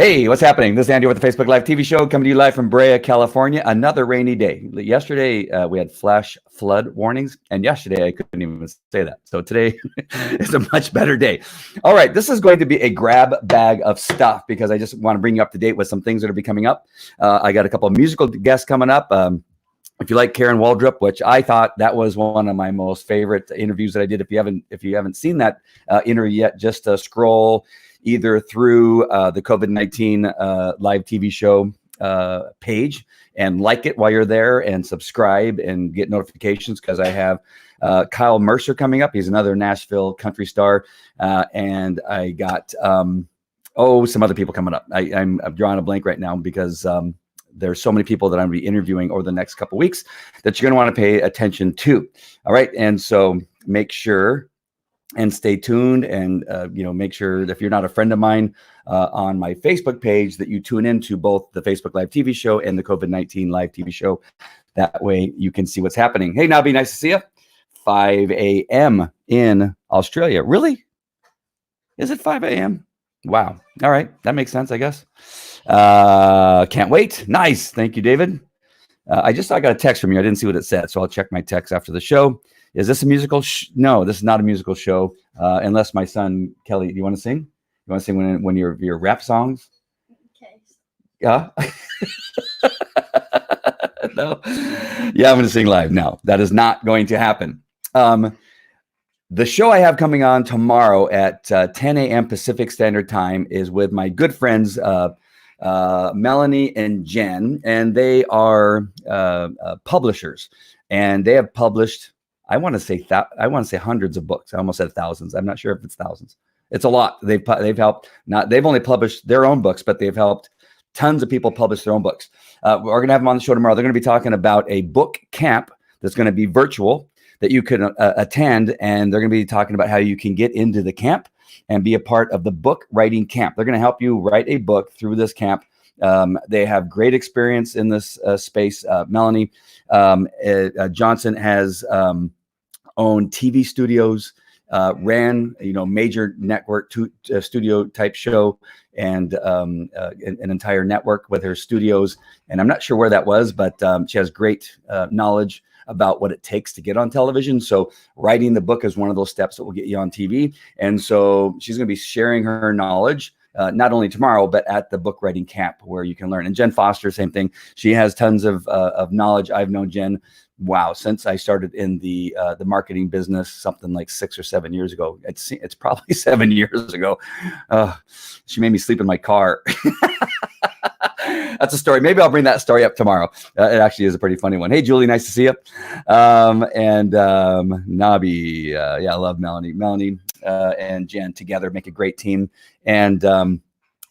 Hey, what's happening? This is Andy with the Facebook Live TV show, coming to you live from Brea, California. Another rainy day. Yesterday, we had flash flood warnings, and yesterday I couldn't even say that. So today is a much better day. All right, this is going to be a grab bag of stuff because I just want to bring you up to date with some things that are coming up. I got a couple of musical guests coming up. If you like Karen Waldrop, which I thought that was one of my most favorite interviews that I did. If you haven't seen that interview yet, just scroll either through the COVID-19 live TV show page and like it while you're there, and subscribe and get notifications, because I have Kyle Mercer coming up. He's another Nashville country star, and I got some other people coming up. I'm drawing a blank right now because there's so many people that I'm going to be interviewing over the next couple of weeks that you're going to want to pay attention to. All right, and so make sure and stay tuned, and make sure that if you're not a friend of mine on my Facebook page, that you tune into both the Facebook Live TV show and the COVID-19 live TV show. That way you can see what's happening. Hey, Nabi, nice to see you. 5 a.m. in Australia. Really? Is it 5 a.m.? Wow. All right. That makes sense, I guess. Can't wait. Nice. Thank you, David. I got a text from you. I didn't see what it said, so I'll check my text after the show. Is this a musical? No, this is not a musical show. Unless my son, Kelly, do you want to sing? You want to sing one of your rap songs? Okay. Yeah. No. Yeah, I'm going to sing live. No, that is not going to happen. The show I have coming on tomorrow at 10 a.m. Pacific Standard Time is with my good friends, Melanie and Jen, and they are publishers, and they have published, I want to say hundreds of books. I almost said thousands. I'm not sure if it's thousands. It's a lot. They've helped. They've only published their own books, but they've helped tons of people publish their own books. We're going to have them on the show tomorrow. They're going to be talking about a book camp that's going to be virtual that you can attend, and they're going to be talking about how you can get into the camp and be a part of the book writing camp. They're going to help you write a book through this camp. They have great experience in this space. Melanie Johnson has owned TV studios, ran major network studio type show, and an entire network with her studios. And I'm not sure where that was, but she has great knowledge about what it takes to get on television. So writing the book is one of those steps that will get you on TV. And so she's going to be sharing her knowledge, not only tomorrow, but at the book writing camp where you can learn. And Jen Foster, same thing. She has tons of knowledge. I've known Jen, since I started in the marketing business, something like 6 or 7 years ago. It's probably 7 years ago. She made me sleep in my car. That's a story. Maybe I'll bring that story up tomorrow. It actually is a pretty funny one. Hey, Julie, nice to see you. And Nabi, I love Melanie. Melanie and Jen together make a great team. And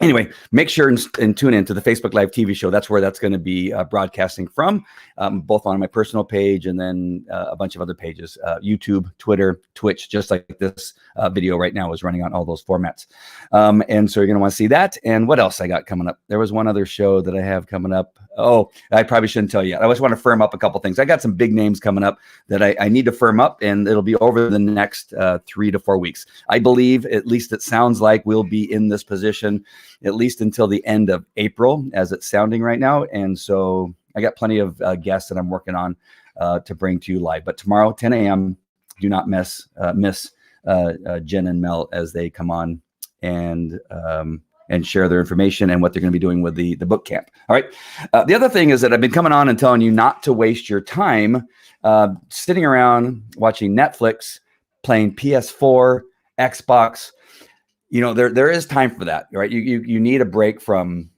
anyway, make sure and tune in to the Facebook Live TV show. That's where that's going to be broadcasting from, both on my personal page and then a bunch of other pages, YouTube, Twitter, Twitch, just like this video right now is running on all those formats. And so you're going to want to see that. And what else I got coming up? There was one other show that I have coming up. Oh, I probably shouldn't tell you yet. I just want to firm up a couple things. I got some big names coming up that I need to firm up, and it'll be over the next 3 to 4 weeks. I believe, at least it sounds like, we'll be in this position at least until the end of April, as it's sounding right now. And so I got plenty of guests that I'm working on to bring to you live. But tomorrow, 10 a.m., do not miss Jen and Mel as they come on and share their information and what they're going to be doing with the book camp. All right. The other thing is that I've been coming on and telling you not to waste your time sitting around watching Netflix, playing PS4, Xbox. There is time for that, right? You need a break from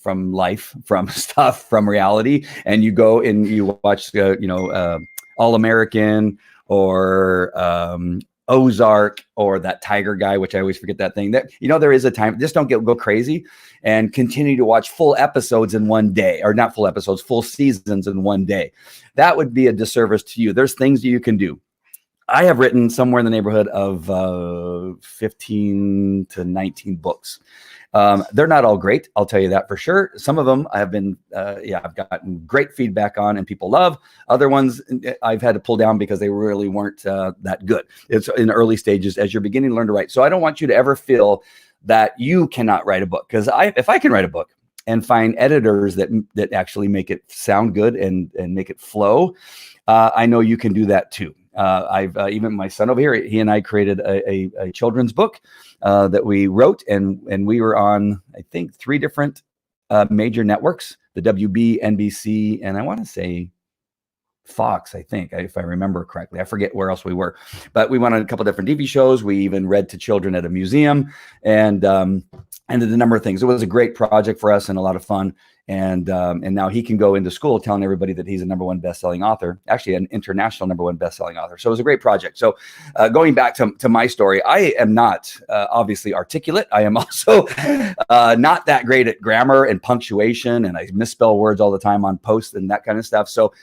life, from stuff, from reality, and you go and you watch All American or Ozark or that Tiger Guy, which I always forget that thing. That there is a time. Just don't go crazy and continue to watch full episodes in one day, or not full episodes, full seasons in one day. That would be a disservice to you. There's things that you can do. I have written somewhere in the neighborhood of 15 to 19 books. They're not all great, I'll tell you that for sure. Some of them I've gotten great feedback on and people love. Other ones I've had to pull down because they really weren't that good. It's in the early stages as you're beginning to learn to write. So I don't want you to ever feel that you cannot write a book. Because if I can write a book and find editors that actually make it sound good and make it flow, I know you can do that too. I've even my son over here, he and I created a children's book that we wrote, and we were on, I think, 3 different major networks, the WB, NBC, and I want to say Fox, I think, if I remember correctly. I forget where else we were, but we went on a couple different TV shows. We even read to children at a museum, and did a number of things. It was a great project for us and a lot of fun. And now he can go into school telling everybody that he's a #1 best-selling author, actually an international #1 best-selling author. So it was a great project. So going back to my story, I am not obviously articulate. I am also not that great at grammar and punctuation, and I misspell words all the time on posts and that kind of stuff. So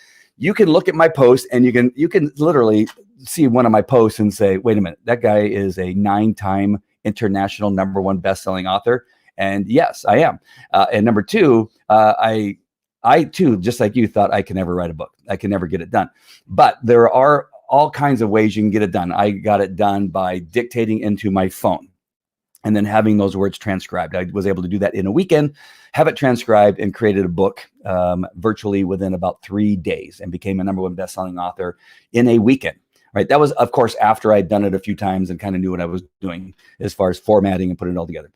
you can look at my post and you can literally see one of my posts and say, wait a minute, that guy is a 9-time international #1 best-selling author. And yes, I am. And number 2, I too, just like you, thought I could never write a book. I can never get it done. But there are all kinds of ways you can get it done. I got it done by dictating into my phone and then having those words transcribed. I was able to do that in a weekend, have it transcribed, and created a book virtually within about 3 days, and became a #1 best-selling author in a weekend. Right. That was, of course, after I'd done it a few times and kind of knew what I was doing as far as formatting and putting it all together.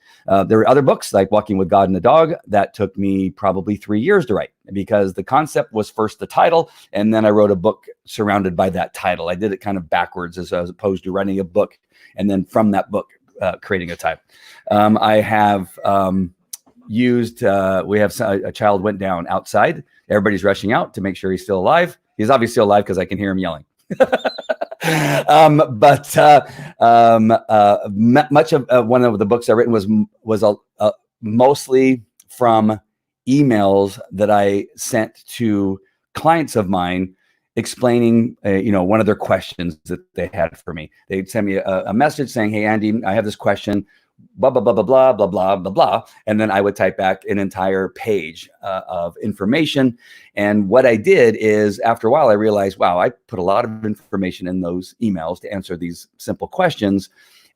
There were other books like Walking with God and the Dog that took me probably 3 years to write, because the concept was first the title, and then I wrote a book surrounded by that title. I did it kind of backwards as opposed to writing a book and then from that book creating a title. I have used, we have a child went down outside. Everybody's rushing out to make sure he's still alive. He's obviously still alive because I can hear him yelling. Much of one of the books I've written was mostly from emails that I sent to clients of mine, explaining, one of their questions that they had for me. They'd send me a message saying, "Hey, Andy, I have this question, blah, blah, blah, blah, blah, blah, blah, blah, blah." And then I would type back an entire page of information. And what I did is, after a while, I realized, wow, I put a lot of information in those emails to answer these simple questions.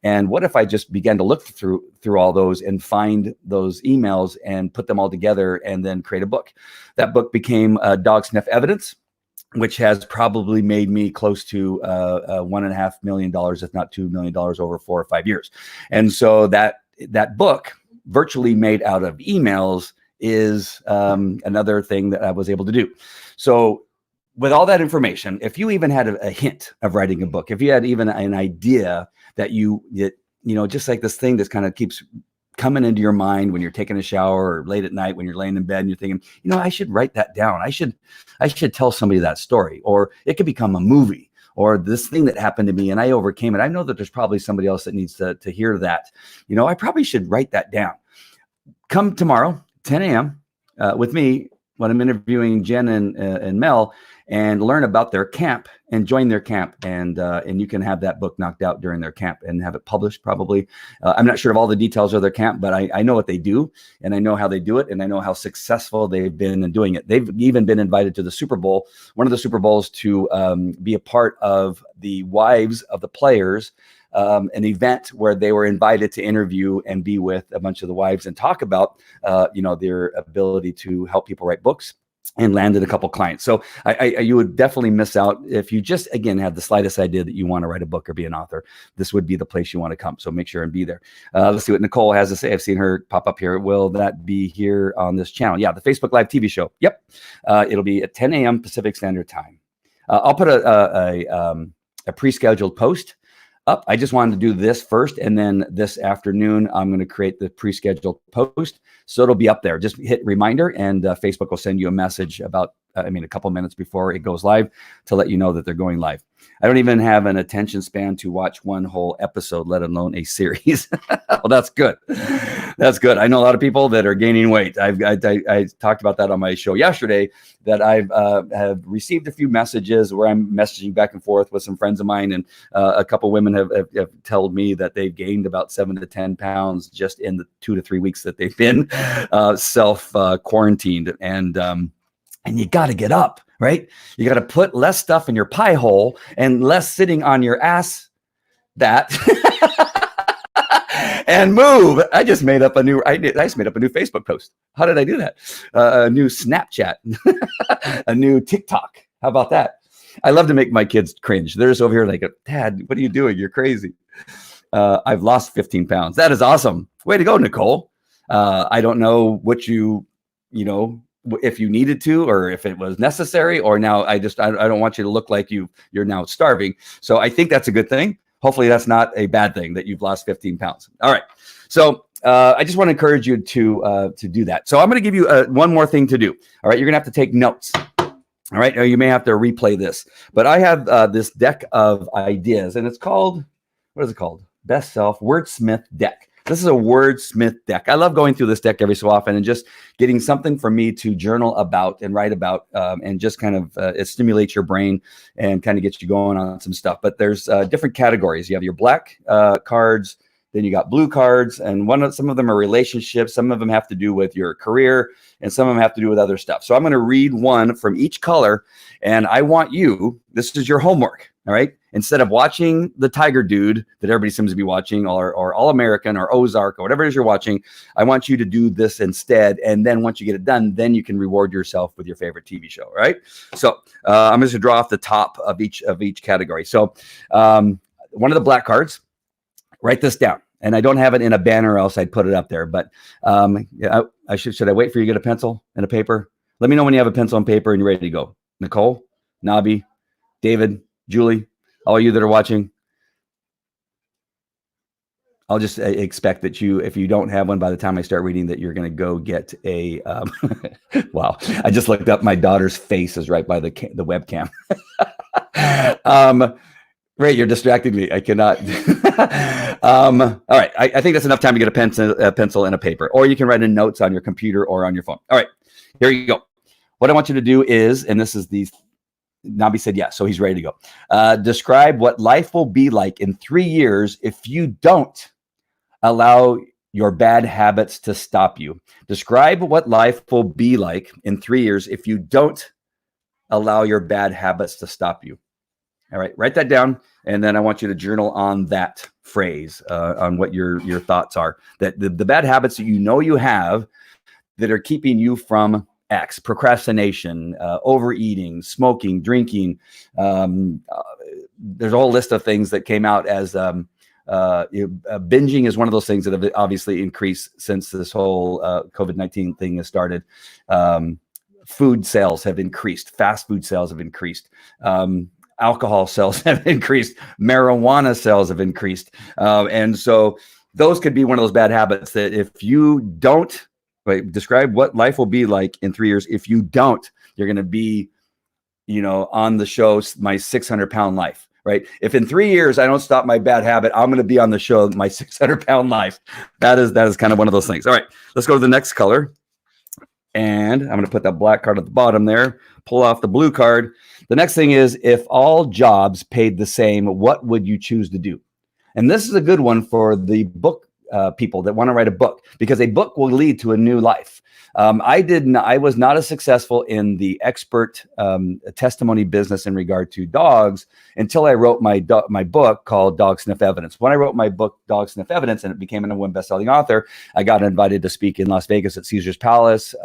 And what if I just began to look through all those and find those emails and put them all together and then create a book? That book became Dog Sniff Evidence, which has probably made me close to $1.5 million, if not $2 million, over 4 or 5 years. And so that book, virtually made out of emails, is another thing that I was able to do. So with all that information, if you even had a hint of writing a book, if you had even an idea that just like this thing that kind of keeps coming into your mind when you're taking a shower or late at night when you're laying in bed and you're thinking, I should write that down. I should tell somebody that story, or it could become a movie, or this thing that happened to me and I overcame it. I know that there's probably somebody else that needs to hear that. I probably should write that down. Come tomorrow, 10 a.m. With me when I'm interviewing Jen and Mel, and learn about their camp and join their camp. And you can have that book knocked out during their camp and have it published probably. I'm not sure of all the details of their camp, but I know what they do, and I know how they do it, and I know how successful they've been in doing it. They've even been invited to the Super Bowl, one of the Super Bowls, to be a part of the wives of the players, an event where they were invited to interview and be with a bunch of the wives and talk about, their ability to help people write books, and landed a couple clients. So you would definitely miss out if you just, again, have the slightest idea that you want to write a book or be an author. This would be the place you want to come. So make sure and be there. Let's see what Nicole has to say. I've seen her pop up here. Will that be here on this channel? Yeah, the Facebook Live TV show. Yep. It'll be at 10 a.m. Pacific Standard Time. I'll put a pre-scheduled post up. I just wanted to do this first, and then this afternoon I'm going to create the pre-scheduled post, so it'll be up there. Just hit reminder, and Facebook will send you a message about a couple minutes before it goes live to let you know that they're going live. I don't even have an attention span to watch one whole episode, let alone a series. Well, that's good. That's good. I know a lot of people that are gaining weight. I talked about that on my show yesterday, that have received a few messages where I'm messaging back and forth with some friends of mine, and a couple women have told me that they've gained about 7 to 10 pounds just in the 2 to 3 weeks that they've been self quarantined. And you got to get up, right? You got to put less stuff in your pie hole and less sitting on your ass, and move. I just made up a new. I just made up a new Facebook post. How did I do that? A new Snapchat, a new TikTok. How about that? I love to make my kids cringe. They're just over here like, Dad, what are you doing? You're crazy. I've lost 15 pounds. That is awesome. Way to go, Nicole. I don't know what you know, if you needed to, or if it was necessary, or now I don't want you to look like you're now starving. So I think that's a good thing. Hopefully that's not a bad thing that you've lost 15 pounds. All right. So I just want to encourage you to do that. So I'm going to give you one more thing to do. All right. You're going to have to take notes. All right. Or you may have to replay this, but I have this deck of ideas, and it's called, what is it called? Best Self Wordsmith Deck. This is a wordsmith deck. I love going through this deck every so often and just getting something for me to journal about and write about, and just kind of it stimulates your brain and kind of gets you going on some stuff. But there's different categories. You have your black cards, then you got blue cards, and some of them are relationships. Some of them have to do with your career, and some of them have to do with other stuff. So I'm going to read one from each color, and I want you, this is your homework. All right. Instead of watching the Tiger Dude that everybody seems to be watching, or All American or Ozark or whatever it is you're watching, I want you to do this instead. And then once you get it done, then you can reward yourself with your favorite TV show. Right. So I'm just going to draw off the top of each category. So one of the black cards, write this down. And I don't have it in a banner, or else I'd put it up there. But should I wait for you to get a pencil and a paper? Let me know when you have a pencil and paper and you're ready to go. Nicole, Nabi, David, Julie, all you that are watching, I'll just expect that if you don't have one by the time I start reading, that you're going to go get a, wow. I just looked up, my daughter's face is right by the webcam. Ray, you're distracting me. I cannot. All right. I think that's enough time to get a pencil and a paper, or you can write in notes on your computer or on your phone. All right, here you go. What I want you to do is, and this is Nabi said yes, so he's ready to go. Describe what life will be like in 3 years if you don't allow your bad habits to stop you. Describe what life will be like in 3 years if you don't allow your bad habits to stop you. All right, write that down, and then I want you to journal on that phrase, on what your thoughts are. That the bad habits that you know you have that are keeping you from X: procrastination, overeating, smoking, drinking. There's a whole list of things that came out as binging is one of those things that have obviously increased since this whole COVID-19 thing has started. Food sales have increased. Fast food sales have increased. Alcohol sales have increased. Marijuana sales have increased. And so those could be one of those bad habits that if you don't, describe what life will be like in 3 years. If you don't, you're going to be, on the show, My 600-Pound Life, right? If in 3 years I don't stop my bad habit, I'm going to be on the show, My 600-Pound Life. That is kind of one of those things. All right, let's go to the next color. And I'm going to put that black card at the bottom there, pull off the blue card. The next thing is, if all jobs paid the same, what would you choose to do? And this is a good one for the book people that want to write a book, because a book will lead to a new life. I was not as successful in the expert testimony business in regard to dogs until I wrote my book called Dog Sniff Evidence. When I wrote my book, Dog Sniff Evidence, and it became a #1 best-selling author, I got invited to speak in Las Vegas at Caesar's Palace,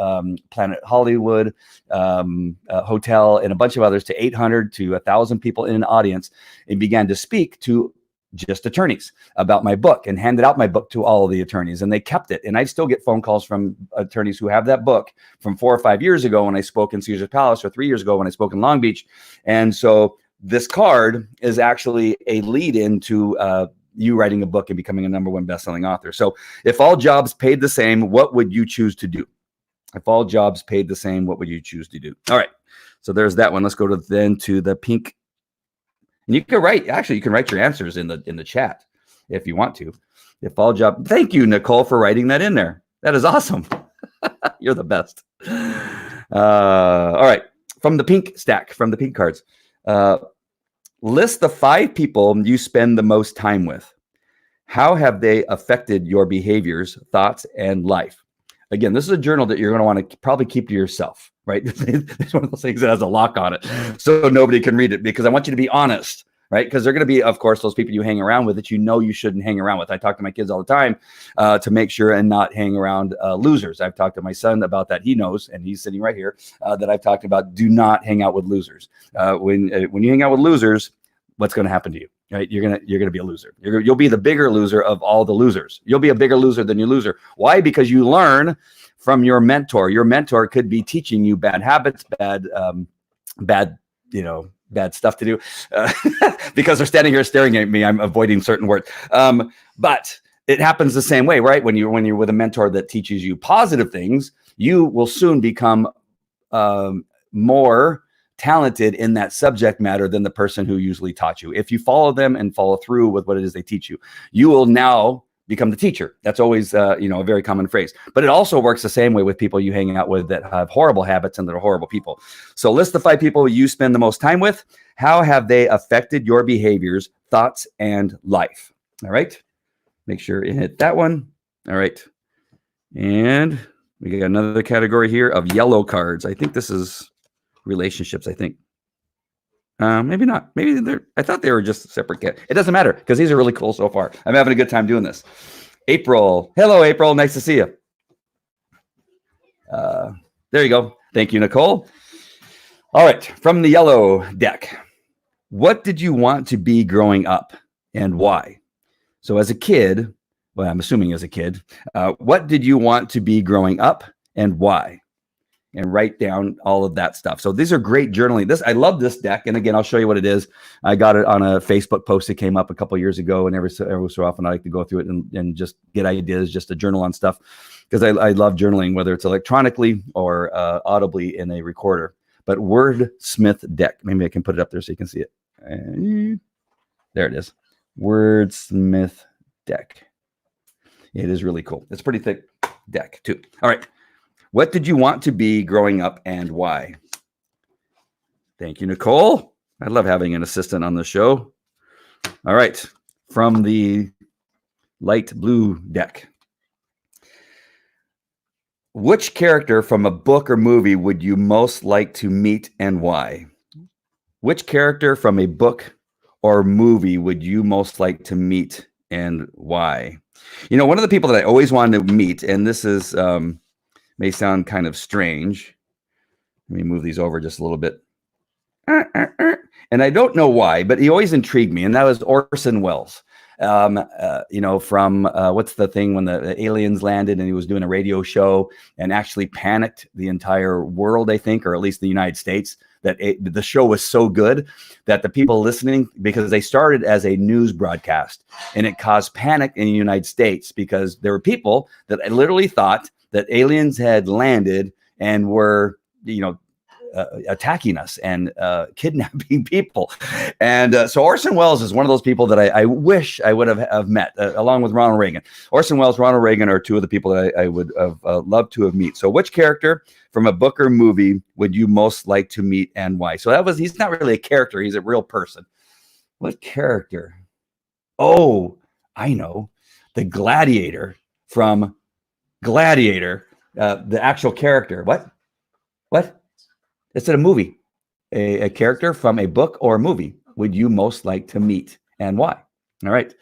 Planet Hollywood Hotel, and a bunch of others, to 800 to 1,000 people in an audience, and began to speak to just attorneys about my book, and handed out my book to all of the attorneys, and they kept it. And I still get phone calls from attorneys who have that book from 4 or 5 years ago when I spoke in Caesar's Palace, or 3 years ago when I spoke in Long Beach. And so this card is actually a lead into you writing a book and becoming a #1 best-selling author. So if all jobs paid the same, what would you choose to do? If all jobs paid the same, what would you choose to do? All right. So there's that one. Let's go to the pink. And you can write your answers in the chat if you want to. If all job, thank you, Nicole, for writing that in there. That is awesome. You're the best. All right. From the pink stack, from the pink cards, list the 5 people you spend the most time with. How have they affected your behaviors, thoughts, and life? Again, this is a journal that you're going to want to probably keep to yourself, right? It's one of those things that has a lock on it, so nobody can read it, because I want you to be honest, right? Because they're going to be, of course, those people you hang around with that you know you shouldn't hang around with. I talk to my kids all the time to make sure and not hang around losers. I've talked to my son about that. He knows, and he's sitting right here, that I've talked about. Do not hang out with losers. When you hang out with losers, what's going to happen to you? Right? You're gonna be a loser. You'll be the bigger loser of all the losers. You'll be a bigger loser than your loser. Why? Because you learn from your mentor. Your mentor could be teaching you bad habits, bad stuff to do. Because they're standing here staring at me, I'm avoiding certain words. But it happens the same way, right? When you're with a mentor that teaches you positive things, you will soon become more talented in that subject matter than the person who usually taught you. If you follow them and follow through with what it is they teach you, you will now become the teacher. That's always, a very common phrase. But it also works the same way with people you hang out with that have horrible habits and that are horrible people. So list the 5 people you spend the most time with. How have they affected your behaviors, thoughts, and life? All right. Make sure you hit that one. All right. And we got another category here of yellow cards. I think this is relationships, I think. Maybe not. Maybe I thought they were just separate. It doesn't matter because these are really cool so far. I'm having a good time doing this. April. Hello, April. Nice to see you. There you go. Thank you, Nicole. All right. From the yellow deck. What did you want to be growing up and why? So as a kid, well, I'm assuming as a kid, what did you want to be growing up and why? And write down all of that stuff. So these are great journaling. I love this deck. And again, I'll show you what it is. I got it on a Facebook post that came up a couple of years ago. And every so often I like to go through it and just get ideas, just to journal on stuff. Because I love journaling, whether it's electronically or audibly in a recorder. But Wordsmith deck. Maybe I can put it up there so you can see it. And there it is. Wordsmith deck. It is really cool. It's a pretty thick deck too. All right. What did you want to be growing up and why? Thank you, Nicole. I love having an assistant on the show. All right. From the light blue deck. Which character from a book or movie would you most like to meet and why? Which character from a book or movie would you most like to meet and why? One of the people that I always wanted to meet, and this is... may sound kind of strange. Let me move these over just a little bit. And I don't know why, but he always intrigued me. And that was Orson Welles. From what's the thing when the aliens landed and he was doing a radio show and actually panicked the entire world, I think, or at least the United States, that the show was so good that the people listening, because they started as a news broadcast and it caused panic in the United States because there were people that literally thought that aliens had landed and were, attacking us and kidnapping people. And so Orson Welles is one of those people that I wish I would have met, along with Ronald Reagan. Orson Welles, Ronald Reagan are two of the people that I would have loved to have met. So which character from a book or movie would you most like to meet and why? So he's not really a character. He's a real person. What character? Oh, I know. The Gladiator from Gladiator, the actual character. What? It's in a movie. A character from a book or a movie would you most like to meet and why? All right.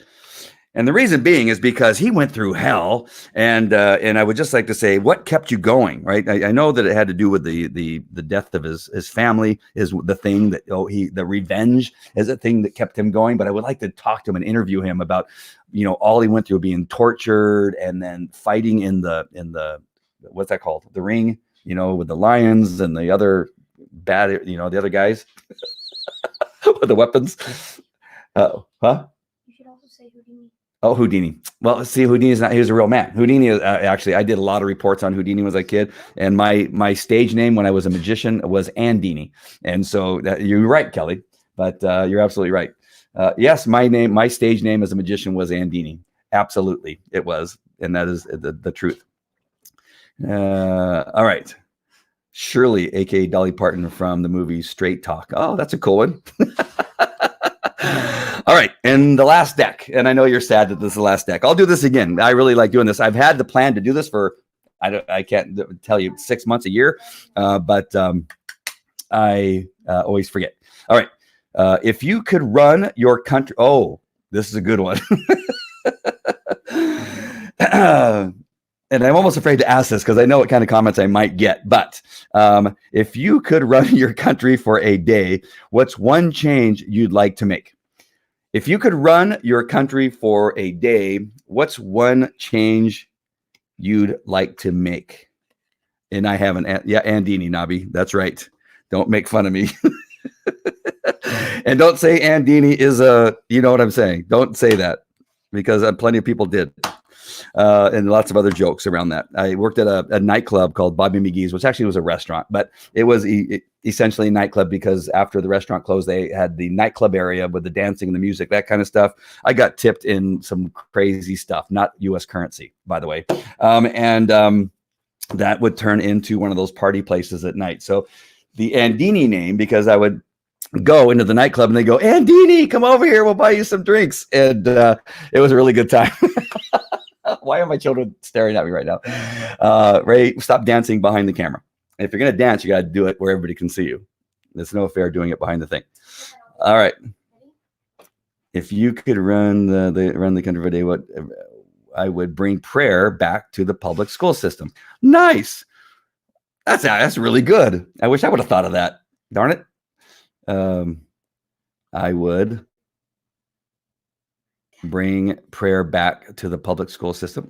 And the reason being is because he went through hell, and I would just like to say, what kept you going, right? I know that it had to do with the death of his family, is the thing that the revenge is a thing that kept him going. But I would like to talk to him and interview him about, all he went through, being tortured and then fighting in the what's that called, the ring, with the lions and the other bad, the other guys with the weapons. Huh? You should also say Houdini. Oh, Houdini. Well, see, Houdini's not, he was a real man. Houdini, actually, I did a lot of reports on Houdini as a kid. And my stage name when I was a magician was Andini. And so you're right, Kelly, but you're absolutely right. Yes, my stage name as a magician was Andini. Absolutely, it was. And that is the truth. All right. Shirley, aka Dolly Parton from the movie Straight Talk. Oh, that's a cool one. All right, and the last deck, and I know you're sad that this is the last deck. I'll do this again. I really like doing this. I've had the plan to do this for, I can't tell you, 6 months, a year, but I always forget. All right, If you could run your country, oh, this is a good one. And I'm almost afraid to ask this because I know what kind of comments I might get. But if you could run your country for a day, what's one change you'd like to make? If you could run your country for a day, what's one change you'd like to make? And I have Andini, Nabi. That's right. Don't make fun of me. And don't say Andini is you know what I'm saying. Don't say that because plenty of people did. And lots of other jokes around that. I worked at a nightclub called Bobby McGee's, which actually was a restaurant, but it was essentially a nightclub because after the restaurant closed, they had the nightclub area with the dancing and the music, that kind of stuff. I got tipped in some crazy stuff, not U.S. currency, by the way. That would turn into one of those party places at night. So the Andini name, because I would go into the nightclub and they go, Andini, come over here, we'll buy you some drinks. And it was a really good time. Why are my children staring at me right now? Ray, stop dancing behind the camera. If you're going to dance, you got to do it where everybody can see you. There's no fair doing it behind the thing. All right. If you could run the country for a day, what I would bring prayer back to the public school system. Nice. That's really good. I wish I would have thought of that. Darn it. I would bring prayer back to the public school system.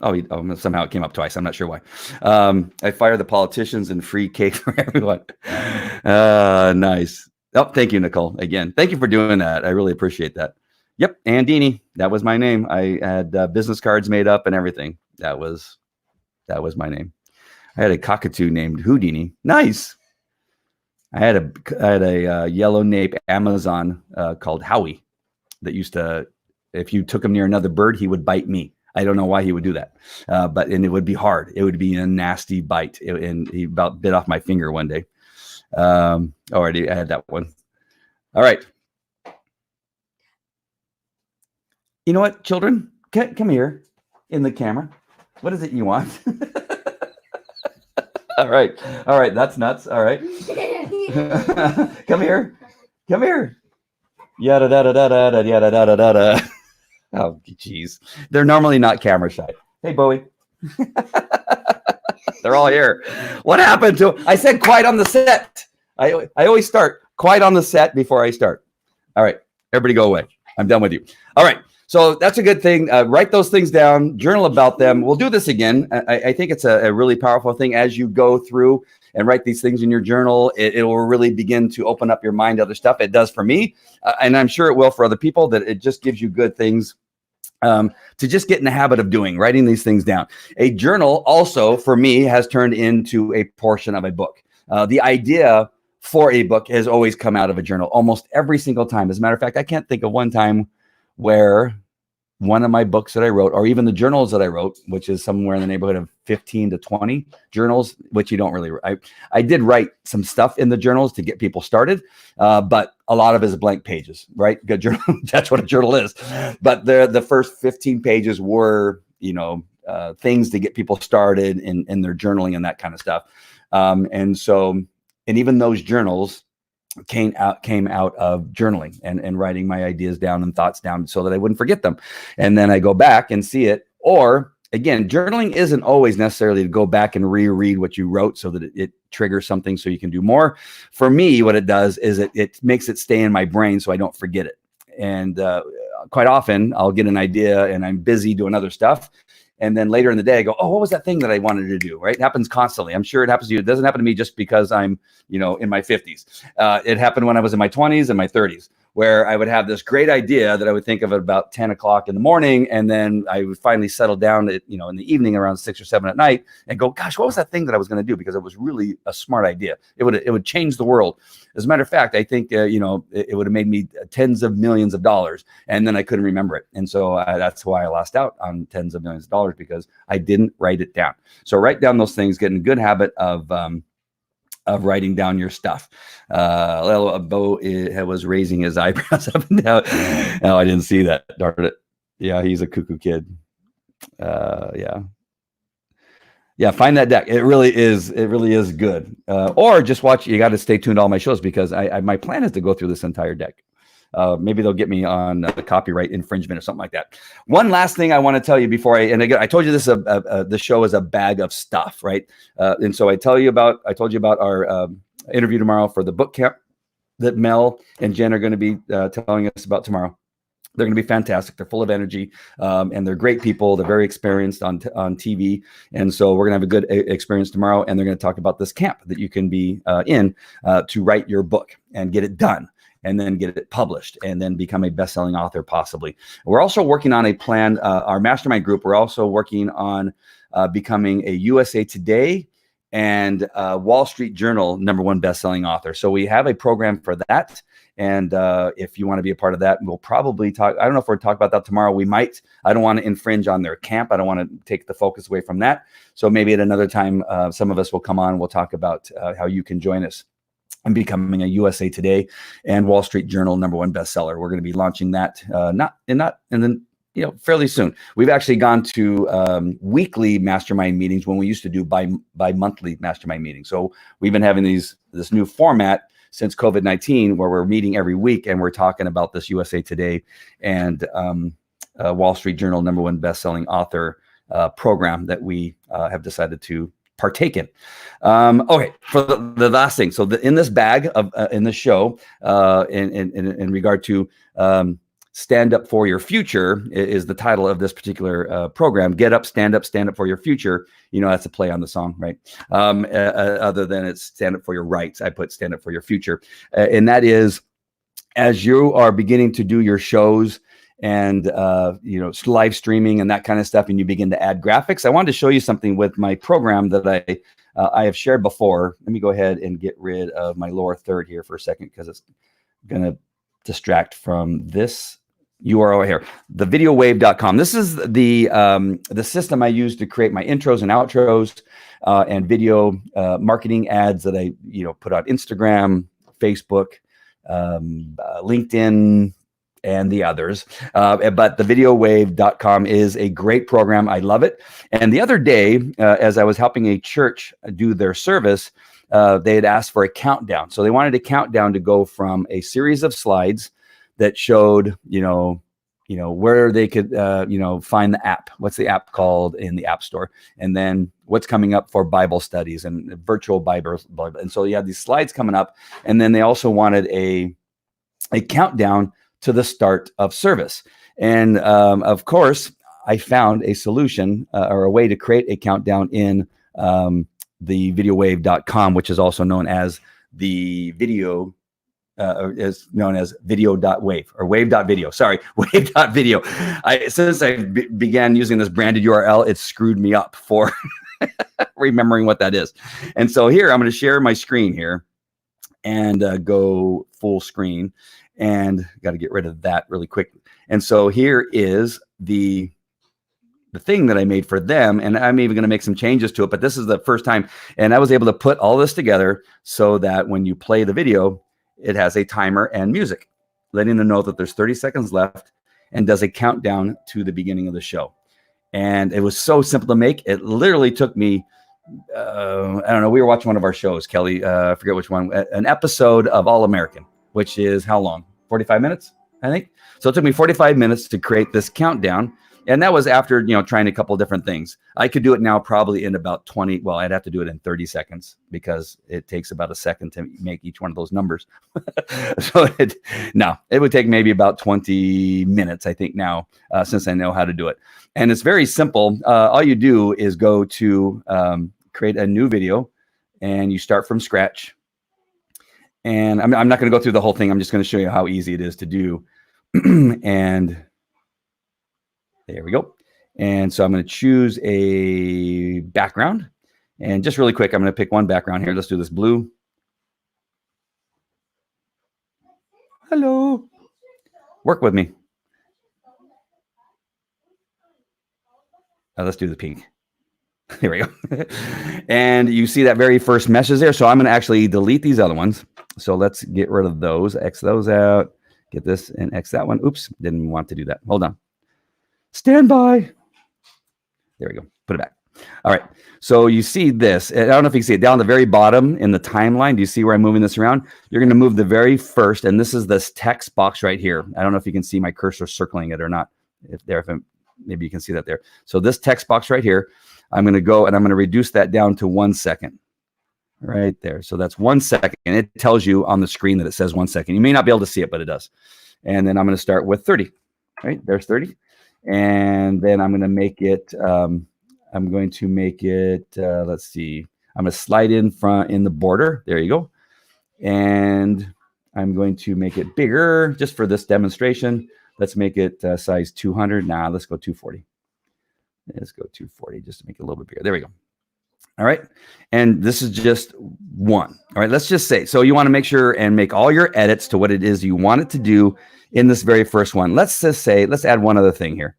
Somehow it came up twice. I'm not sure why. I fire the politicians and free cake for everyone. Nice. Oh, thank you, Nicole. Again, thank you for doing that. I really appreciate that. Yep, Andini. That was my name. I had business cards made up and everything. That was my name. I had a cockatoo named Houdini. Nice. I had a yellow nape Amazon called Howie that used to, if you took him near another bird, he would bite me. I don't know why he would do that, and it would be hard. It would be a nasty bite, and he about bit off my finger one day. Already, I had that one. All right. You know what, children? Come here in the camera. What is it you want? All right. That's nuts. All right. Come here. Yada da da da da yada da da da da. Oh, geez. They're normally not camera shy. Hey, Bowie. They're all here. What happened to? I said quiet on the set. I always start quiet on the set before I start. All right. Everybody go away. I'm done with you. All right. So that's a good thing. Write those things down, journal about them. We'll do this again. I think it's a really powerful thing as you go through and write these things in your journal. It will really begin to open up your mind to other stuff. It does for me, and I'm sure it will for other people, that it just gives you good things to just get in the habit of doing, writing these things down. A journal also, for me, has turned into a portion of a book. The idea for a book has always come out of a journal almost every single time. As a matter of fact, I can't think of one time where one of my books that I wrote, or even the journals that I wrote, which is somewhere in the neighborhood of 15 to 20 journals, which you don't really, I did write some stuff in the journals to get people started, but a lot of it is blank pages, right? Good journal. That's what a journal is. But the first 15 pages were, things to get people started in their journaling and that kind of stuff. And even those journals came out of journaling and writing my ideas down and thoughts down so that I wouldn't forget them. And then I go back and see it. Or again, journaling isn't always necessarily to go back and reread what you wrote so that it triggers something so you can do more. For me, what it does is it makes it stay in my brain so I don't forget it. And quite often I'll get an idea and I'm busy doing other stuff. And then later in the day, I go, oh, what was that thing that I wanted to do, right? It happens constantly. I'm sure it happens to you. It doesn't happen to me just because I'm, in my 50s. It happened when I was in my 20s and my 30s, where I would have this great idea that I would think of at about 10 o'clock in the morning. And then I would finally settle down in the evening around 6 or 7 at night and go, gosh, what was that thing that I was going to do? Because it was really a smart idea. It would change the world. As a matter of fact, I think, it would have made me tens of millions of dollars, and then I couldn't remember it. And so that's why I lost out on tens of millions of dollars, because I didn't write it down. So write down those things, get in a good habit of writing down your stuff. Bo was raising his eyebrows up and down. No, I didn't see that. Darn it. Yeah, he's a cuckoo kid. Yeah, find that deck. It really is good. Or just watch. You got to stay tuned to all my shows, because my plan is to go through this entire deck. maybe they'll get me on copyright infringement or something like that. One last thing I want to tell you before and again, I told you this the show is a bag of stuff, right? And so I told you about our interview tomorrow for the book camp that Mel and Jen are going to be telling us about tomorrow. They're going to be fantastic. They're full of energy, and they're great people. They're very experienced on TV, and so we're going to have a good experience tomorrow. And they're going to talk about this camp that you can be in to write your book and get it done, and then get it published, and then become a best-selling author, possibly. We're also working on a plan. Our mastermind group. We're also working on becoming a USA Today and Wall Street Journal #1 best-selling author. So we have a program for that. And if you want to be a part of that, we'll probably talk. I don't know if we're talking about that tomorrow. We might. I don't want to infringe on their camp. I don't want to take the focus away from that. So maybe at another time, some of us will come on. We'll talk about how you can join us in becoming a USA Today and Wall Street Journal #1 bestseller. We're going to be launching that fairly soon. We've actually gone to weekly mastermind meetings when we used to do bi-monthly mastermind meetings. So we've been having this new format since COVID-19, where we're meeting every week and we're talking about this USA Today and Wall Street Journal #1 bestselling author program that we have decided to partake in. Okay, for the last thing. So in this bag of in the show, in regard to Stand Up for Your Future is the title of this particular program. Get up, stand up for your future. You know, that's a play on the song, right? Other than it's stand up for your rights, I put stand up for your future. And that is, as you are beginning to do your shows and, live streaming and that kind of stuff, and you begin to add graphics, I wanted to show you something with my program that I have shared before. Let me go ahead and get rid of my lower third here for a second, because it's going to distract from this URL here, thevideowave.com. This is the system I use to create my intros and outros and video marketing ads that I put on Instagram, Facebook, LinkedIn, and the others. But thevideowave.com is a great program. I love it. And the other day, as I was helping a church do their service, they had asked for a countdown. So they wanted a countdown to go from a series of slides that showed, where they could, find the app. What's the app called in the App Store? And then what's coming up for Bible studies and virtual Bible. And so you have these slides coming up. And then they also wanted a countdown to the start of service. And of course, I found a solution or a way to create a countdown in thevideowave.com, which is also known as the video, is known as video.wave or wave.video. Sorry, wave.video. Since I began using this branded URL, it screwed me up for remembering what that is. And so here, I'm going to share my screen here and go full screen, and got to get rid of that really quick. And so here is the thing that I made for them, and I'm even going to make some changes to it, but this is the first time, and I was able to put all this together so that when you play the video, it has a timer and music, letting them know that there's 30 seconds left, and does a countdown to the beginning of the show. And it was so simple to make. It literally took me, I don't know, we were watching one of our shows, Kelly, I forget which one, an episode of All American, which is how long? 45 minutes, I think. So it took me 45 minutes to create this countdown. And that was after, trying a couple of different things. I could do it now probably in about 20. Well, I'd have to do it in 30 seconds because it takes about a second to make each one of those numbers. So it would take maybe about 20 minutes, I think now, since I know how to do it. And it's very simple. All you do is go to create a new video, and you start from scratch. And I'm not going to go through the whole thing. I'm just going to show you how easy it is to do. And there we go. And so I'm going to choose a background. And just really quick, I'm going to pick one background here. Let's do this blue. Hello. Work with me. Let's do the pink. There we go. And you see that very first message there. So I'm going to actually delete these other ones. So let's get rid of those, X those out, get this and X that one. Oops, didn't want to do that. Hold on. Stand by. There we go. Put it back. All right. So you see this. I don't know if you can see it down the very bottom in the timeline. Do you see where I'm moving this around? You're going to move the very first, and this is this text box right here. I don't know if you can see my cursor circling it or not. Maybe you can see that there. So this text box right here, I'm going to go and I'm going to reduce that down to 1 second. Right there. So that's 1 second. It tells you on the screen that it says 1 second. You may not be able to see it, but it does. And then I'm going to start with 30. Right there's 30. And then I'm going to make it. Let's see. I'm going to slide in the border. There you go. And I'm going to make it bigger just for this demonstration. Let's make it size 200. Nah, let's go 240. Let's go 240 just to make it a little bit bigger. There we go. All right. And this is just one. All right. Let's just say, so you want to make sure and make all your edits to what it is you want it to do in this very first one. Let's just say, let's add one other thing here.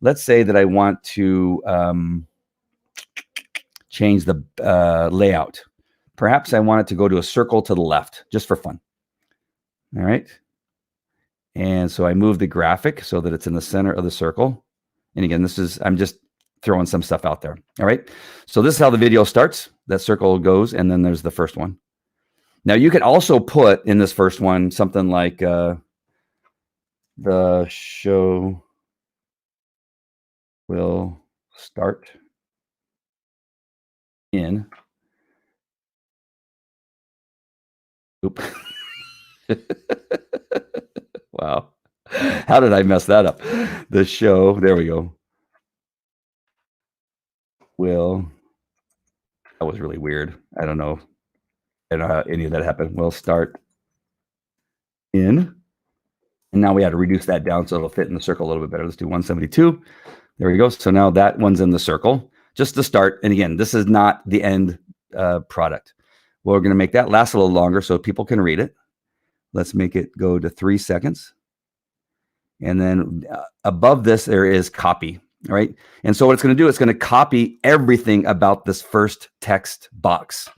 Let's say that I want to change the layout. Perhaps I want it to go to a circle to the left just for fun. All right. And so I move the graphic so that it's in the center of the circle. And again, I'm just throwing some stuff out there. All right. So this is how the video starts. That circle goes, and then there's the first one. Now you could also put in this first one something like the show will start in. Oop. Wow. How did I mess that up? The show, there we go. That was really weird. I don't know how any of that happened. We'll start in. And now we had to reduce that down so it'll fit in the circle a little bit better. Let's do 172. There we go. So now that one's in the circle just to start. And again, this is not the end product. Well, we're going to make that last a little longer so people can read it. Let's make it go to 3 seconds. And then above this, there is copy. All right. And so what it's going to do, it's going to copy everything about this first text box,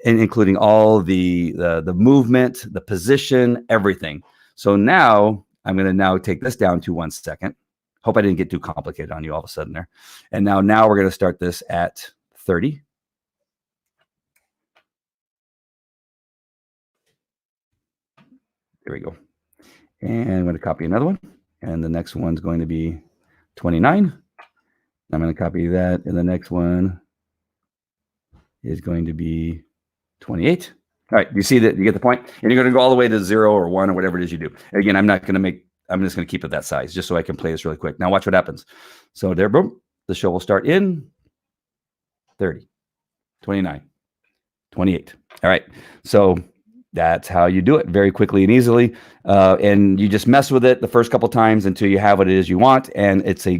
including all the movement, the position, everything. So now I'm going to now take this down to 1 second. Hope I didn't get too complicated on you all of a sudden there. And now we're going to start this at 30. There we go. And I'm going to copy another one. And the next one's going to be 29. I'm going to copy that. And the next one is going to be 28. All right. You see that? You get the point? And you're going to go all the way to 0 or 1 or whatever it is you do. Again, I'm just going to keep it that size just so I can play this really quick. Now watch what happens. So there, boom. The show will start in 30, 29, 28. All right. So that's how you do it, very quickly and easily. And you just mess with it the first couple times until you have what it is you want. And it's a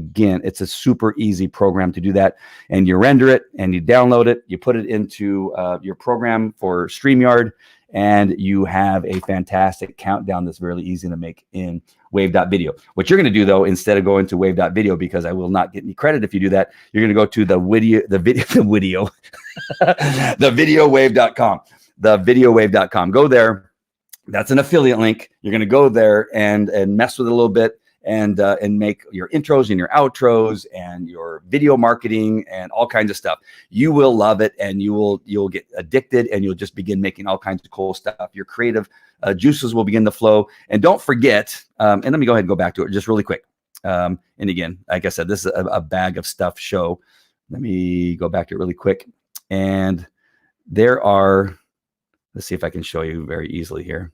super easy program to do that. And you render it and you download it. You put it into your program for StreamYard, and you have a fantastic countdown that's really easy to make in Wave.video. What you're going to do, though, instead of going to Wave.video, because I will not get any credit if you do that, you're going to go to thevideowave.com. Thevideowave.com. Go there. That's an affiliate link. You're going to go there and mess with it a little bit and make your intros and your outros and your video marketing and all kinds of stuff. You will love it, and you'll get addicted, and you'll just begin making all kinds of cool stuff. Your creative juices will begin to flow. And don't forget, and let me go ahead and go back to it just really quick. And again, like I said, this is a bag of stuff show. Let me go back to it really quick. And there are, let's see if I can show you very easily here.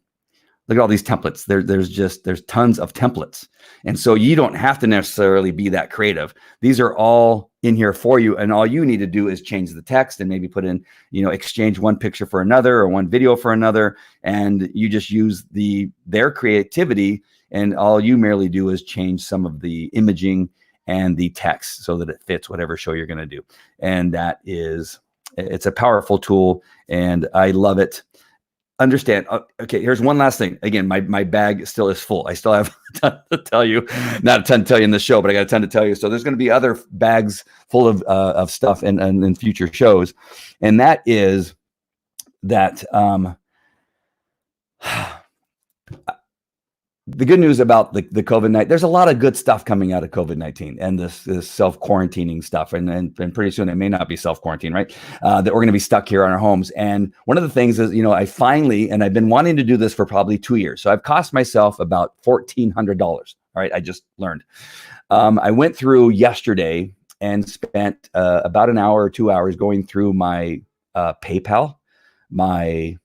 Look at all these templates. There's tons of templates. And so you don't have to necessarily be that creative. These are all in here for you. And all you need to do is change the text and maybe put in, exchange one picture for another or one video for another. And you just use their creativity. And all you merely do is change some of the imaging and the text so that it fits whatever show you're going to do. And it's a powerful tool, and I love it. Understand. Okay, here's one last thing. Again, my bag still is full. I still have a ton to tell you. Not a ton to tell you in this show, but I got a ton to tell you. So there's going to be other bags full of stuff in future shows, and that is that the good news about the COVID-19, there's a lot of good stuff coming out of COVID-19 and this self-quarantining stuff. And pretty soon it may not be self-quarantine, right? That we're going to be stuck here on our homes. And one of the things is, I finally, and I've been wanting to do this for probably 2 years. So I've cost myself about $1,400. All right. I just learned. I went through yesterday and spent about an hour or 2 hours going through my PayPal, my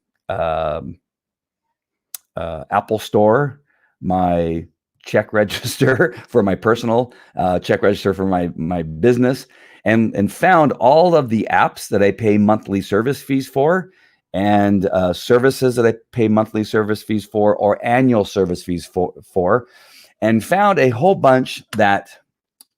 Apple Store, my check register for my personal check register for my business, and found all of the apps that I pay monthly service fees for, and services that I pay monthly service fees for or annual service fees for, and found a whole bunch that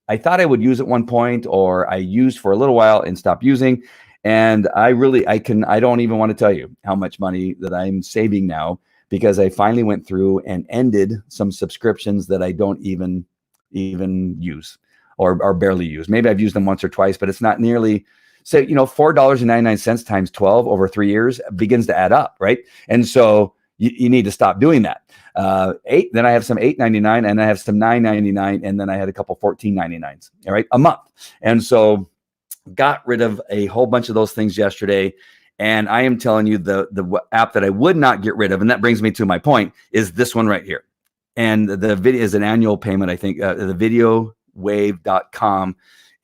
I thought I would use at one point, or I used for a little while and stopped using. And I don't even want to tell you how much money that I'm saving now, because I finally went through and ended some subscriptions that I don't even use or barely use. Maybe I've used them once or twice, but it's not nearly, say, $4.99 times 12 over 3 years begins to add up, right? And so you need to stop doing that. Then I have some $8.99 and I have some $9.99, and then I had a couple $14.99s, all right, a month. And so got rid of a whole bunch of those things yesterday. And I am telling you, the app that I would not get rid of, and that brings me to my point, is this one right here. And the video is an annual payment. I think the videowave.com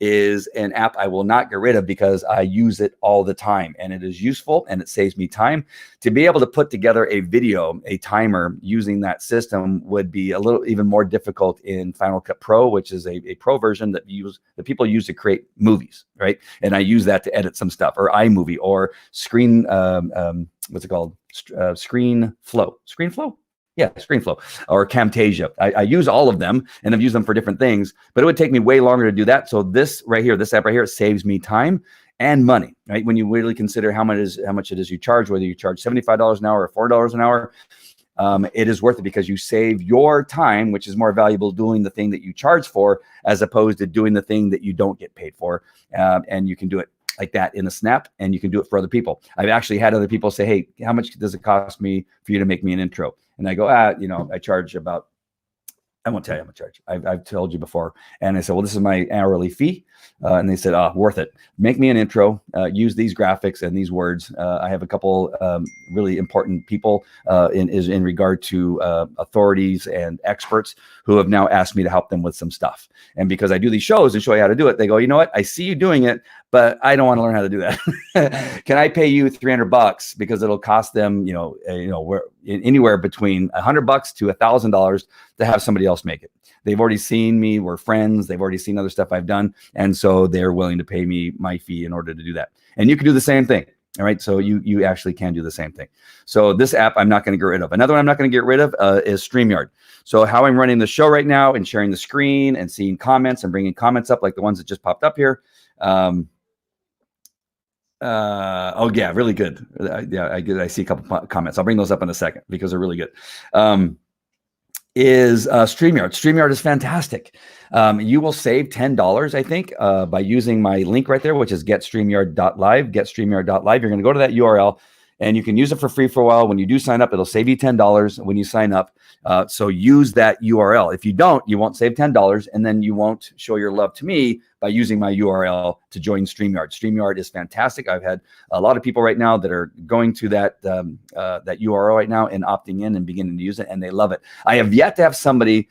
is an app I will not get rid of because I use it all the time, and it is useful and it saves me time. To be able to put together a video, a timer using that system would be a little even more difficult in Final Cut Pro, which is a pro version that people use to create movies, right? And I use that to edit some stuff, or iMovie, or Screen, what's it called? ScreenFlow. Yeah, ScreenFlow or Camtasia. I use all of them, and I've used them for different things, but it would take me way longer to do that. So this right here, this app right here, saves me time and money, right? When you really consider how much it is you charge, whether you charge $75 an hour or $4 an hour, it is worth it, because you save your time, which is more valuable doing the thing that you charge for, as opposed to doing the thing that you don't get paid for. And you can do it like that in a snap, and you can do it for other people. I've actually had other people say, hey, how much does it cost me for you to make me an intro? And I go, I charge about, I won't tell you how much I charge. I've told you before. And I said, well, this is my hourly fee. And they said, worth it. Make me an intro, use these graphics and these words. I have a couple really important people in regard to authorities and experts who have now asked me to help them with some stuff. And because I do these shows and show you how to do it, they go, you know what? I see you doing it, but I don't want to learn how to do that. Can I pay you $300 because it'll cost them, anywhere between $100 to $1,000 to have somebody else make it. They've already seen me. We're friends. They've already seen other stuff I've done. And so they're willing to pay me my fee in order to do that. And you can do the same thing. All right. So you actually can do the same thing. So this app, I'm not going to get rid of. Another one I'm not going to get rid of is StreamYard. So how I'm running the show right now and sharing the screen and seeing comments and bringing comments up like the ones that just popped up here. Oh yeah, really good. I see a couple comments. I'll bring those up in a second because they're really good. Is StreamYard. StreamYard is fantastic. You will save $10, I think, by using my link right there, which is getstreamyard.live, getstreamyard.live. You're going to go to that URL, and you can use it for free for a while. When you do sign up, it'll save you $10 when you sign up. So use that URL. If you don't, you won't save $10, and then you won't show your love to me by using my URL to join StreamYard. StreamYard is fantastic. I've had a lot of people right now that are going to that URL right now and opting in and beginning to use it, and they love it. I have yet to have somebody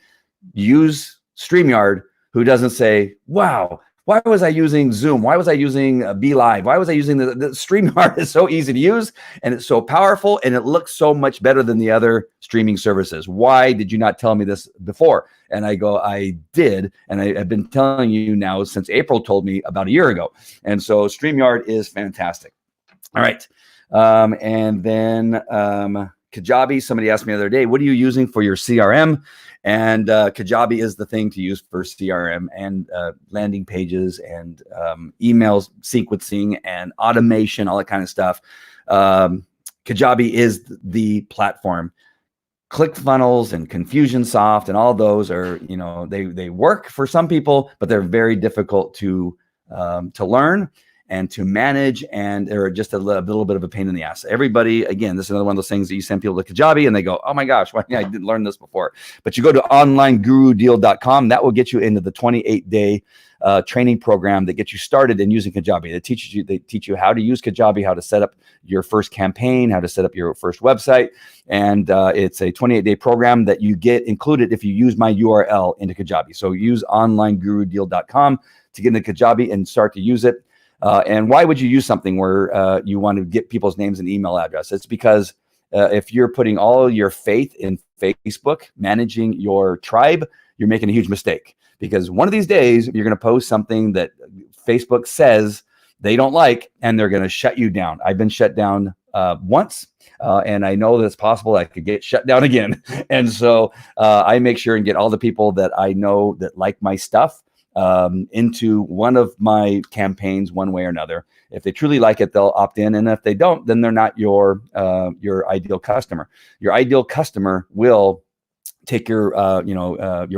use StreamYard who doesn't say, wow, why was I using Zoom? Why was I using BeLive? Why was I using the StreamYard? Is so easy to use, and it's so powerful, and it looks so much better than the other streaming services. Why did you not tell me this before? And I go, I did, and I've been telling you now since April told me about a year ago. And so StreamYard is fantastic. All right. And then Kajabi, somebody asked me the other day, what are you using for your CRM? And Kajabi is the thing to use for CRM and landing pages and emails sequencing and automation, all that kind of stuff. Kajabi is the platform. ClickFunnels and Confusionsoft and all those are, they work for some people, but they're very difficult to learn. and to manage, and they're just a little bit of a pain in the ass. Everybody, again, this is another one of those things that you send people to Kajabi and they go, oh my gosh, why I didn't learn this before. But you go to onlinegurudeal.com, that will get you into the 28-day training program that gets you started in using Kajabi. They teach you how to use Kajabi, how to set up your first campaign, how to set up your first website. And it's a 28-day program that you get included if you use my URL into Kajabi. So use onlinegurudeal.com to get into Kajabi and start to use it. And why would you use something where you want to get people's names and email address? It's because if you're putting all your faith in Facebook, managing your tribe, you're making a huge mistake. Because one of these days, you're going to post something that Facebook says they don't like, and they're going to shut you down. I've been shut down once, and I know that it's possible I could get shut down again. And so I make sure and get all the people that I know that like my stuff into one of my campaigns one way or another. If they truly like it, they'll opt in. And if they don't, then they're not your ideal customer. Your ideal customer will take your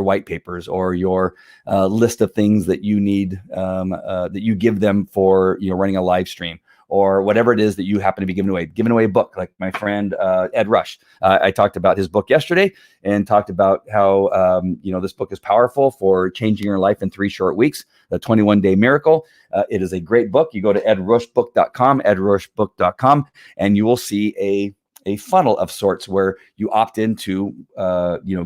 white papers or your list of things that you need, that you give them for, running a live stream or whatever it is that you happen to be giving away a book, like my friend Ed Rush. I talked about his book yesterday and talked about how, this book is powerful for changing your life in 3 short weeks, the 21-Day Miracle. It is a great book. You go to edrushbook.com, and you will see a funnel of sorts where you opt into,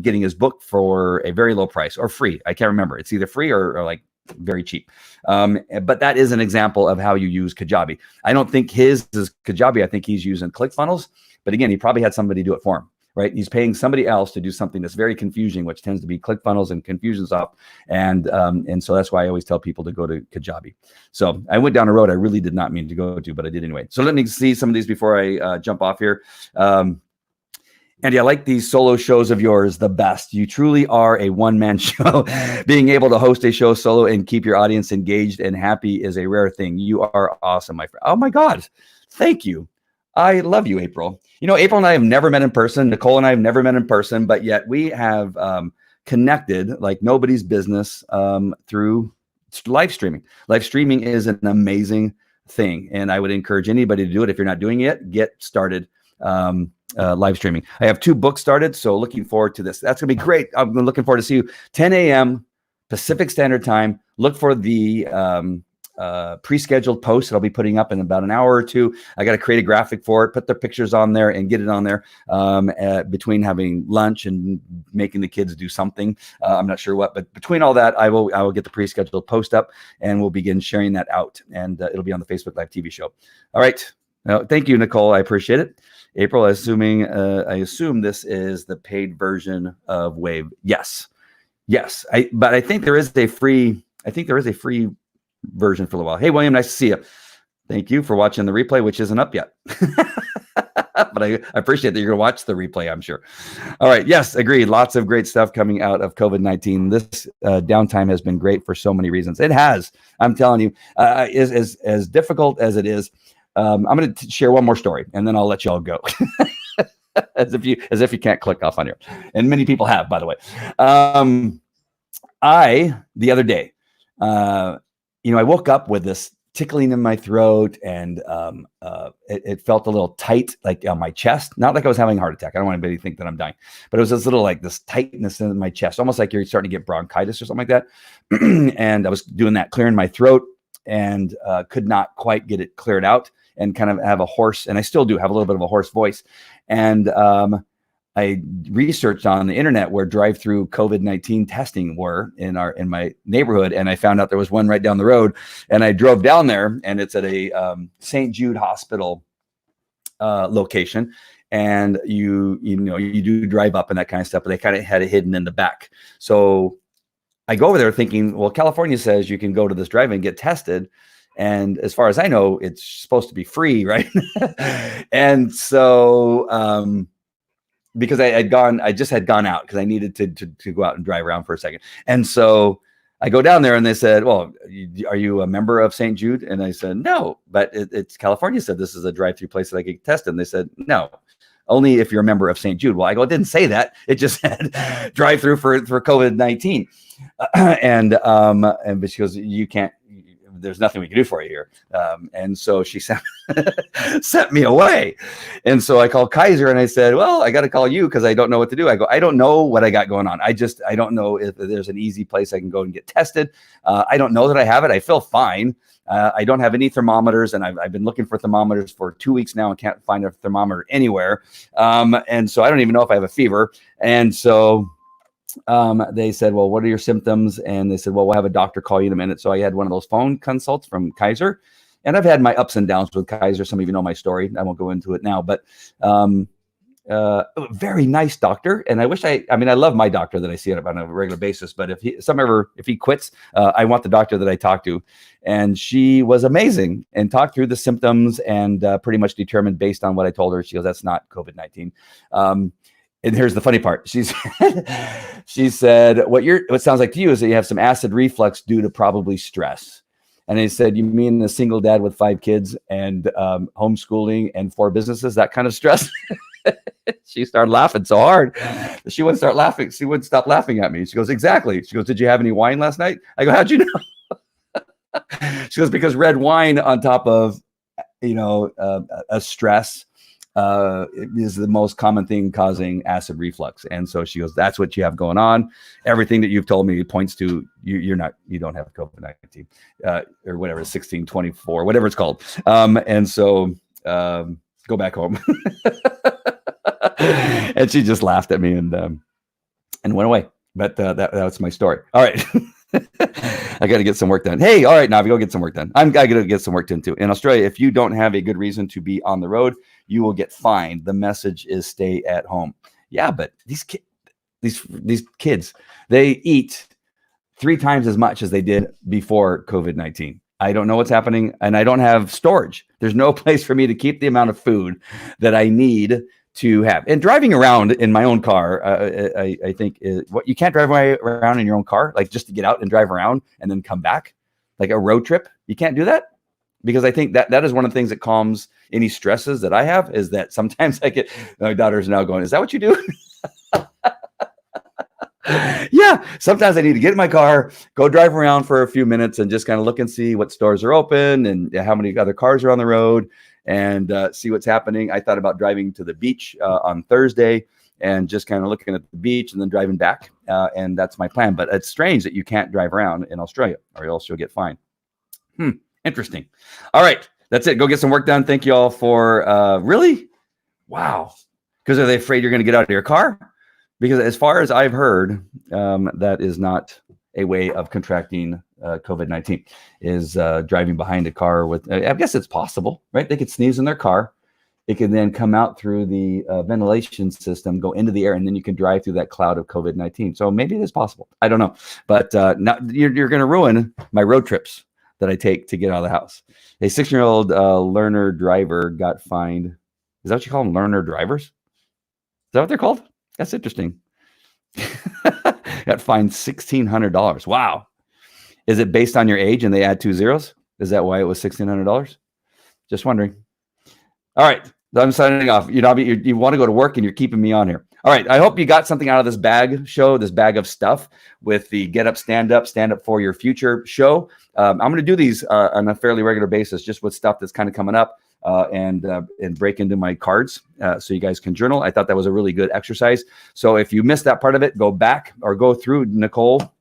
getting his book for a very low price or free. I can't remember. It's either free or like very cheap. But that is an example of how you use Kajabi. I don't think his is Kajabi. I think he's using ClickFunnels. But again, he probably had somebody do it for him, right? He's paying somebody else to do something that's very confusing, which tends to be ClickFunnels and Confusionsoft. And so that's why I always tell people to go to Kajabi. So I went down a road I really did not mean to go to, but I did anyway. So let me see some of these before I jump off here. Andy, I like these solo shows of yours the best. You truly are a one-man show. Being able to host a show solo and keep your audience engaged and happy is a rare thing. You are awesome, my friend. Oh my God. Thank you. I love you, April. April and I have never met in person. Nicole and I have never met in person, but yet we have connected like nobody's business through live streaming. Live streaming is an amazing thing, and I would encourage anybody to do it. If you're not doing it, get started live streaming. I have 2 books started, so looking forward to this. That's going to be great. I'm looking forward to see you 10 a.m. Pacific Standard Time. Look for the pre-scheduled post that I'll be putting up in about an hour or 2. I got to create a graphic for it, put the pictures on there and get it on there between having lunch and making the kids do something. I'm not sure what, but between all that, I will get the pre-scheduled post up and we'll begin sharing that out, and it'll be on the Facebook Live TV show. All right. Thank you, Nicole. I appreciate it. April, I assume this is the paid version of Wave. Yes. But I think there is a free version for a little while. Hey, William, nice to see you. Thank you for watching the replay, which isn't up yet. But I appreciate that you're going to watch the replay, I'm sure. All right. Yes, agreed. Lots of great stuff coming out of COVID-19. This downtime has been great for so many reasons. It has. I'm telling you, as difficult as it is. I'm going to share one more story, and then I'll let you all go. as if you can't click off on here. And many people have, by the way. The other day, I woke up with this tickling in my throat, and it felt a little tight, like on my chest. Not like I was having a heart attack. I don't want anybody to think that I'm dying, but it was this little, like this tightness in my chest, almost like you're starting to get bronchitis or something like that. And I was doing that, clearing my throat, and could not quite get it cleared out, and kind of have a hoarse, and I still do have a little bit of a hoarse voice. And I researched on the internet where drive-through COVID-19 testing were in my neighborhood, and I found out there was one right down the road. And I drove down there, and it's at a St. Jude Hospital location. And you do drive up and that kind of stuff, but they kind of had it hidden in the back. So I go over there thinking, well, California says you can go to this drive-in and get tested. And as far as I know, it's supposed to be free, right? And so because I just had gone out because I needed to go out and drive around for a second. And so I go down there and they said, well, are you a member of St. Jude? And I said, no, but it's California said this is a drive-through place that I get tested. And they said, no, only if you're a member of St. Jude. Well, I go, it didn't say that. It just said drive-through for COVID-19. And she goes, you can't. there's nothing we can do for you here. And so she sent me away. And so I called Kaiser and I said, well, I got to call you because I don't know what to do. I don't know what I got going on. I don't know if there's an easy place I can go and get tested. I don't know that I have it. I feel fine. I don't have any thermometers, and I've been looking for thermometers for 2 weeks now and can't find a thermometer anywhere. And so I don't even know if I have a fever. And so they said, well, what are your symptoms? And they said, well, we'll have a doctor call you in a minute. So I had one of those phone consults from Kaiser, and I've had my ups and downs with Kaiser. Some of you know my story. I won't go into it now, but very nice doctor. And I wish I love my doctor that I see on a regular basis, but if he quits, I want the doctor that I talk to. And she was amazing and talked through the symptoms and pretty much determined based on what I told her. She goes, that's not COVID-19. And here's the funny part. She said, what sounds like to you is that you have some acid reflux due to probably stress. And I said, you mean a single dad with 5 kids and homeschooling and 4 businesses, that kind of stress? She started laughing so hard. She wouldn't start laughing. She wouldn't stop laughing at me. She goes, exactly. She goes, did you have any wine last night? I go, how'd you know? She goes, because red wine on top of, a stress is the most common thing causing acid reflux. And so she goes, that's what you have going on. Everything that you've told me points to you don't have COVID-19 or whatever, 1624, whatever it's called. And so go back home. And she just laughed at me and went away. But that's my story. All right. I got to get some work done. Hey, all right, Navi, go get some work done. I got to get some work done too. In Australia, if you don't have a good reason to be on the road, you will get fined. The message is stay at home. Yeah, but these kids, they eat 3 times as much as they did before COVID-19. I don't know what's happening, and I don't have storage. There's no place for me to keep the amount of food that I need to have. And driving around in my own car, I think what you can't drive around in your own car, like just to get out and drive around and then come back, like a road trip. You can't do that, because I think that is one of the things that calms any stresses that I have, is that sometimes I get, my daughter's now going, is that what you do? Yeah, sometimes I need to get in my car, go drive around for a few minutes and just kind of look and see what stores are open and how many other cars are on the road and see what's happening. I thought about driving to the beach on Thursday and just kind of looking at the beach and then driving back. And that's my plan. But it's strange that you can't drive around in Australia or else you'll get fined. Interesting. All right, that's it. Go get some work done. Thank you all for really? Wow. Because are they afraid you're going to get out of your car? Because as far as I've heard, that is not a way of contracting COVID-19, is driving behind a car with, I guess it's possible, right? They could sneeze in their car. It can then come out through the ventilation system, go into the air, and then you can drive through that cloud of COVID-19. So maybe it is possible. I don't know. But you're going to ruin my road trips that I take to get out of the house. A 16-year-old learner driver got fined. Is that what you call them? Learner drivers? Is that what they're called? That's interesting. Got fined $1,600. Wow. Is it based on your age and they add 2 zeros? Is that why it was $1,600? Just wondering. All right. I'm signing off. You want to go to work and you're keeping me on here. All right. I hope you got something out of this bag of stuff with the Get Up, Stand Up for Your Future show. I'm going to do these on a fairly regular basis, just with stuff that's kind of coming up. And break into my cards so you guys can journal. I thought that was a really good exercise. So if you missed that part of it, go back or go through. Nicole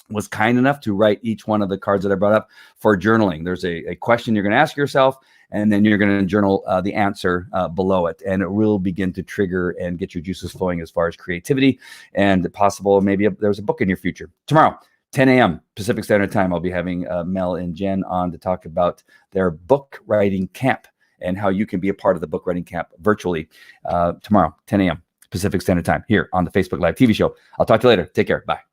was kind enough to write each one of the cards that I brought up for journaling. There's a question you're going to ask yourself, and then you're going to journal the answer below it. And it will begin to trigger and get your juices flowing as far as creativity and possible. Maybe there's a book in your future. Tomorrow, 10 a.m. Pacific Standard Time, I'll be having Mel and Jen on to talk about their book writing camp and how you can be a part of the book writing camp virtually tomorrow, 10 a.m. Pacific Standard Time, here on the Facebook Live TV show. I'll talk to you later. Take care. Bye.